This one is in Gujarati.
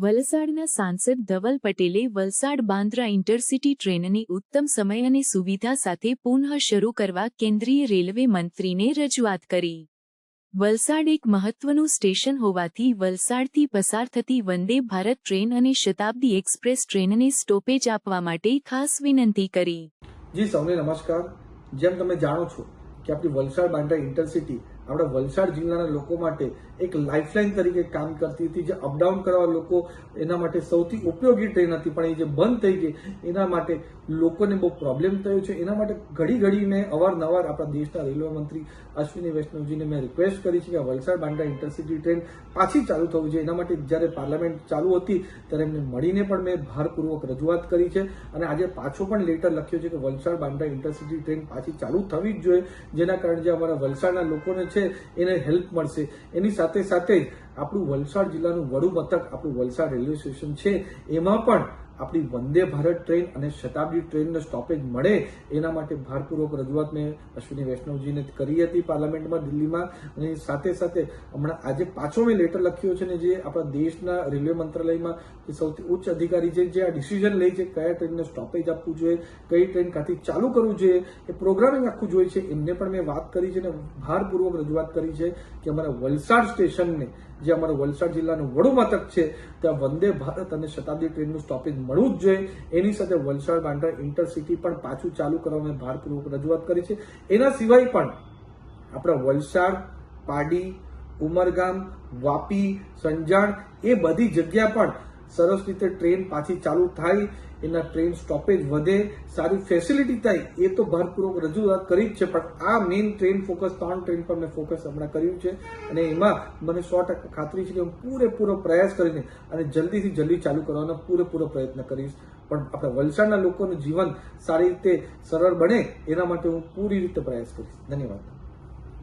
વલસાડના સાંસદ ધવલ પટેલે વલસાડ બાંદ્રા ઇન્ટરસિટી ટ્રેનને ઉત્તમ સમય અને સુવિધા સાથે પુનઃ શરૂ કરવા કેન્દ્રીય રેલવે મંત્રીને રજૂઆત કરી. વલસાડ એક મહત્વનું સ્ટેશન હોવાથી વલસાડથી પસાર થતી વંદે ભારત ટ્રેન અને શતાબ્દી એક્સપ્રેસ ટ્રેનને સ્ટોપેજ આપવા માટે ખાસ વિનંતી કરી. જી સૌને નમસ્કાર. જેમ તમે જાણો છો કે આપણી વલસાડ બાંદ્રા ઇન્ટરસિટી આપણા વલસાડ જિલ્લાના લોકો માટે એક લાઇફલાઇન તરીકે કામ કરતી હતી. જે અપડાઉન કરવા લોકો એના માટે સૌથી ઉપયોગી ટ્રેન હતી, પણ એ જે બંધ થઈ ગઈ એના માટે લોકોને બહુ પ્રોબ્લેમ થયો છે. એના માટે ઘડી મેં અવારનવાર આપણા દેશના રેલવે મંત્રી અશ્વિની વૈષ્ણવજીને મેં રિક્વેસ્ટ કરી છે કે વલસાડ બાંદ્રા ઇન્ટરસિટી ટ્રેન પાછી ચાલુ થવું જોઈએ. એના માટે જ્યારે પાર્લામેન્ટ ચાલુ હતી ત્યારે એમને મળીને પણ મેં ભારપૂર્વક રજૂઆત કરી છે અને આજે પાછો પણ લેટર લખ્યો છે કે વલસાડ બાંદ્રા ઇન્ટરસિટી ટ્રેન પાછી ચાલુ થવી જ જોઈએ, જેના કારણે જે અમારા વલસાડના લોકોને છે એને હેલ્પ મળશે. એની સાથે સાથે જ આપણું વલસાડ જિલ્લાનું વડું મથક આપણું વલસાડ રેલવે સ્ટેશન છે, એમાં પણ આપણી વંદે ભારત ટ્રેન અને શતાબ્દી ટ્રેનનો સ્ટોપેજ મળે એના માટે ભારપૂર્વક રજૂઆત મેં અશ્વિની વૈષ્ણવજીને કરી હતી પાર્લામેન્ટમાં દિલ્હીમાં. અને સાથે સાથે હમણાં આજે પાછો મેં લેટર લખ્યો છે ને જે આપણા દેશના રેલવે મંત્રાલયમાં જે સૌથી ઉચ્ચ અધિકારી છે જે આ ડિસિઝન લે છે કયા ટ્રેનને સ્ટોપેજ આપવું જોઈએ, કઈ ટ્રેન કાથી ચાલુ કરવું જોઈએ, એ પ્રોગ્રામિંગ આખું જોઈએ છે, એમને પણ મેં વાત કરી છે અને ભારપૂર્વક રજૂઆત કરી છે કે અમારા વલસાડ સ્ટેશનને, જે અમારું વલસાડ જિલ્લાનું વડું મથક છે, ત્યાં વંદે ભારત અને શતાબ્દી ટ્રેનનું સ્ટોપેજ મળવું જ જોઈએ. એની સાથે વલસાડ બાંદ્રા ઇન્ટરસિટી પણ પાછું ચાલુ કરવા મેં ભારપૂર્વક રજૂઆત કરી છે. એના સિવાય પણ આપણા વલસાડ, પાડી, ઉમરગામ, વાપી, સંજાણ એ બધી જગ્યા પણ સરસ રીતે ટ્રેન પાછી ચાલુ થાય, એના ટ્રેન સ્ટોપેજ વધે, સારી ફેસિલિટી થાય, એ તો ભારપૂર્વક રજૂઆત કરી જ છે. પણ આ મેઇન ટ્રેન ફોકસ 3 ટ્રેન પર મેં ફોકસ હમણાં કર્યું છે અને એમાં મને 100% ખાતરી છે કે હું પૂરેપૂરો પ્રયાસ કરીને અને જલ્દીથી જલ્દી ચાલુ કરવાનો પૂરેપૂરો પ્રયત્ન કરીશ. પણ આપણા વલસાડના લોકોનું જીવન સારી રીતે સરળ બને એના માટે હું પૂરી રીતે પ્રયાસ કરીશ. ધન્યવાદ.